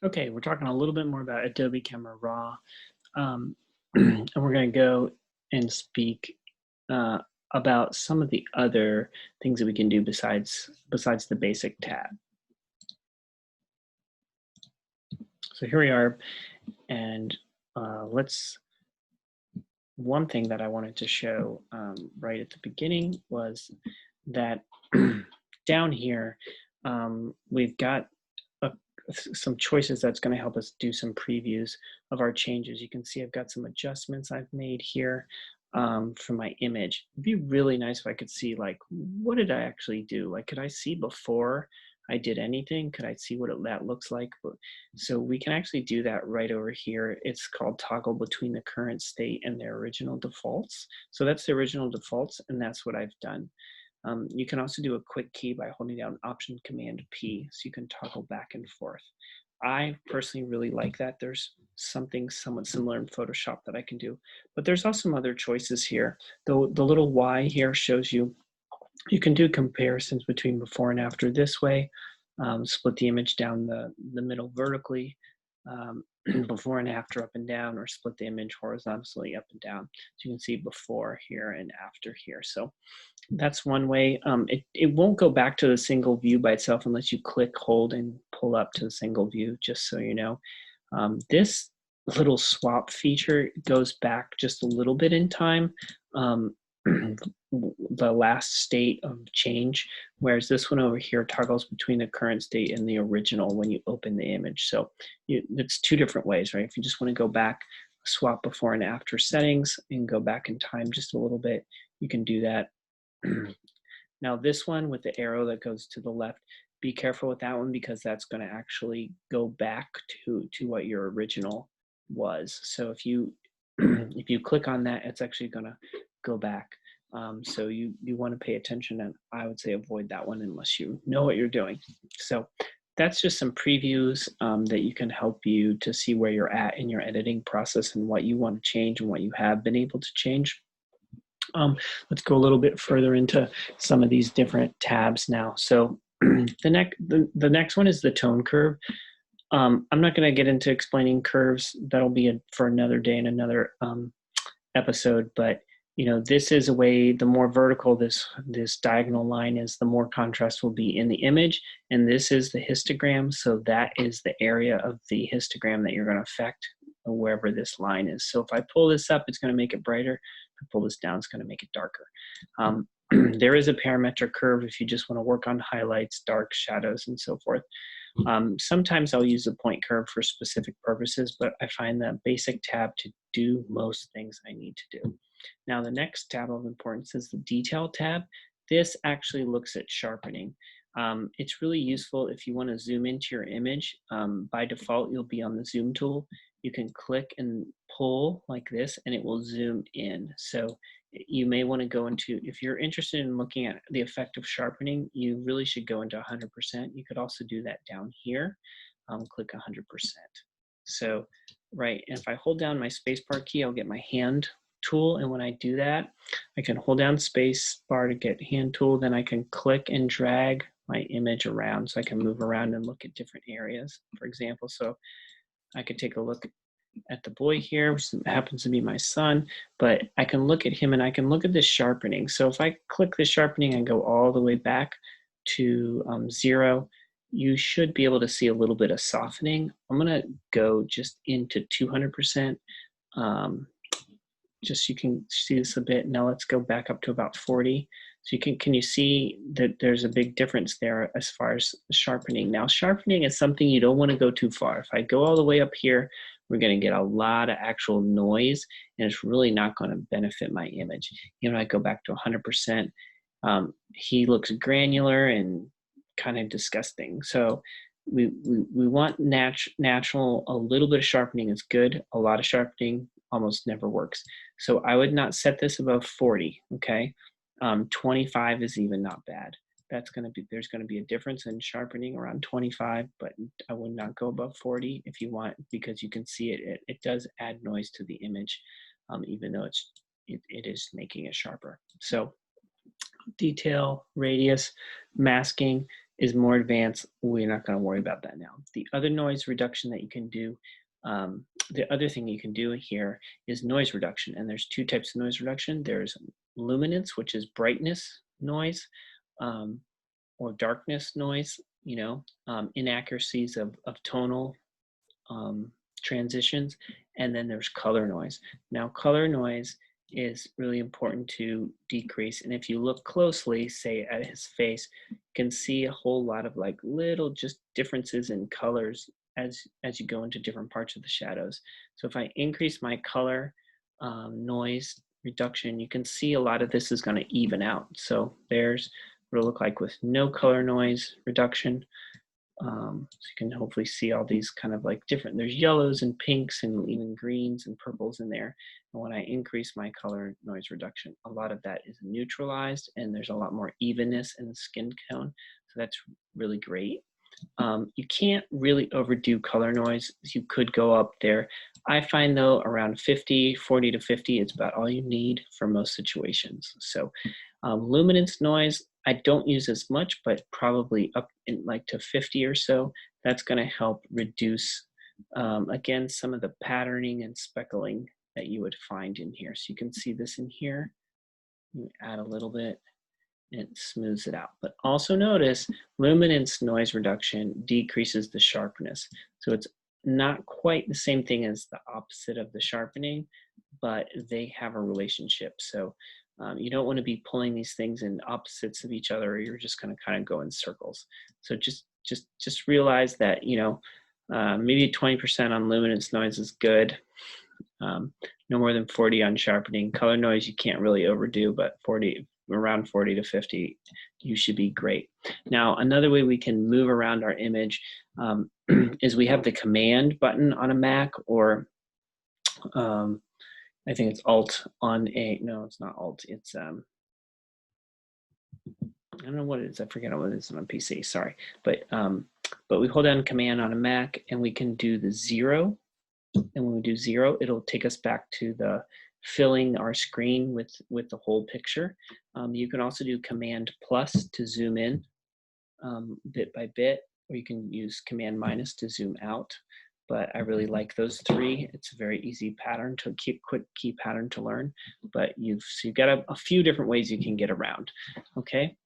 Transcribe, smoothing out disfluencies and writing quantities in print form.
Okay, we're talking a little bit more about Adobe Camera Raw, and we're going to go and speak uh, about some of the other things that we can do besides the basic tab. So here we are, and one thing that I wanted to show right at the beginning was that down here we've got a, some choices that's going to help us do some previews of our changes. You can see I've got some adjustments I've made here for my image. It'd be really nice if I could see, like, what did I actually do? Like, could I see before I did anything? Could I see what that looks like? So we can actually do that right over here. It's called toggle between the current state and their original defaults. So that's the original defaults, and that's what I've done. You can also do a quick key by holding down Option Command P, so you can toggle back and forth. I personally really like that. There's something somewhat similar in Photoshop that I can do, but there's also some other choices here. The little Y here shows you can do comparisons between before and after this way. Split the image down the middle vertically, before and after up and down, or split the image horizontally up and down. So you can see before here and after here. So that's one way. It won't go back to the single view by itself unless you click, hold, and pull up to the single view, just so you know. This little swap feature goes back just a little bit in time. The last state of change, whereas this one over here toggles between the current state and the original when you open the image. So it's two different ways, right? If you just want to go back, swap before and after settings and go back in time just a little bit, you can do that. Now this one with the arrow that goes to the left, be careful with that one because that's going to actually go back to what your original was. So if you if you click on that, it's actually going to go back. So you want to pay attention, and I would say avoid that one unless you know what you're doing. So that's just some previews that you can help you to see where you're at in your editing process and what you want to change and what you have been able to change. Let's go a little bit further into some of these different tabs now. So the next one is the tone curve. I'm not going to get into explaining curves. That'll be for another day in another episode. But this is a way. The more vertical this diagonal line is, the more contrast will be in the image. And this is the histogram. So that is the area of the histogram that you're going to affect wherever this line is. So if I pull this up, it's going to make it brighter. If I pull this down, it's going to make it darker. There is a parametric curve if you just want to work on highlights, darks, shadows, and so forth. Sometimes I'll use a point curve for specific purposes, but I find the basic tab to do most things I need to do. Now, the next tab of importance is the Detail tab. This actually looks at sharpening. It's really useful if you want to zoom into your image. By default, you'll be on the zoom tool. You can click and pull like this, and it will zoom in. So you may want to go into, if you're interested in looking at the effect of sharpening, you really should go into 100%. You could also do that down here. Click 100%. So, right, if I hold down my spacebar key, I'll get my hand tool, and when I do that, I can hold down space bar to get hand tool, then I can click and drag my image around, so I can move around and look at different areas, for example. So I could take a look at the boy here, which happens to be my son, but I can look at him and I can look at this sharpening. So if I click this sharpening and go all the way back to 0, you should be able to see a little bit of softening. I'm going to go just into 200%. Just so you can see this a bit. Now let's go back up to about 40. So can you see that there's a big difference there as far as sharpening. Now sharpening is something you don't want to go too far. If I go all the way up here, we're going to get a lot of actual noise, and it's really not going to benefit my image. I go back to 100%. He looks granular and kind of disgusting. So we want natural. A little bit of sharpening is good. A lot of sharpening almost never works. So I would not set this above 40, okay? 25 is even not bad. There's going to be a difference in sharpening around 25, but I would not go above 40 if you want, because you can see it does add noise to the image, even though it is making it sharper. So detail, radius, masking, is more advanced. We're not going to worry about that now. The other noise reduction that you can do, the other thing you can do here is noise reduction. And there's two types of noise reduction. There's luminance, which is brightness noise, or darkness noise, inaccuracies of tonal transitions. And then there's color noise. Now, color noise is really important to decrease. And if you look closely, say at his face, you can see a whole lot of like little just differences in colors as you go into different parts of the shadows. So if I increase my color noise reduction, you can see a lot of this is going to even out. So there's what it'll look like with no color noise reduction. So you can hopefully see all these kind of like different, there's yellows and pinks and even greens and purples in there. And when I increase my color noise reduction, a lot of that is neutralized and there's a lot more evenness in the skin tone. So that's really great. You can't really overdo color noise. You could go up there. I find though around 40 to 50 is about all you need for most situations. So luminance noise, I don't use as much, but probably up in like to 50 or so. That's going to help reduce, again, some of the patterning and speckling that you would find in here. So you can see this in here. You add a little bit and it smooths it out. But also notice luminance noise reduction decreases the sharpness. So it's not quite the same thing as the opposite of the sharpening, but they have a relationship. So you don't want to be pulling these things in opposites of each other, or you're just going to kind of go in circles. So just realize that, maybe 20% on luminance noise is good. No more than 40 on sharpening. Color noise you can't really overdo, but around 40 to 50, you should be great. Now, another way we can move around our image is we have the command button on a Mac, or I think it's Alt on no, it's not Alt. It's, I don't know what it is. I forget what it is on a PC, sorry. But we hold down Command on a Mac and we can do the 0. And when we do 0, it'll take us back to the filling our screen with the whole picture. You can also do Command plus to zoom in bit by bit, or you can use Command minus to zoom out. But I really like those 3. It's a very easy pattern to quick key pattern to learn. But you've got a few different ways you can get around. Okay.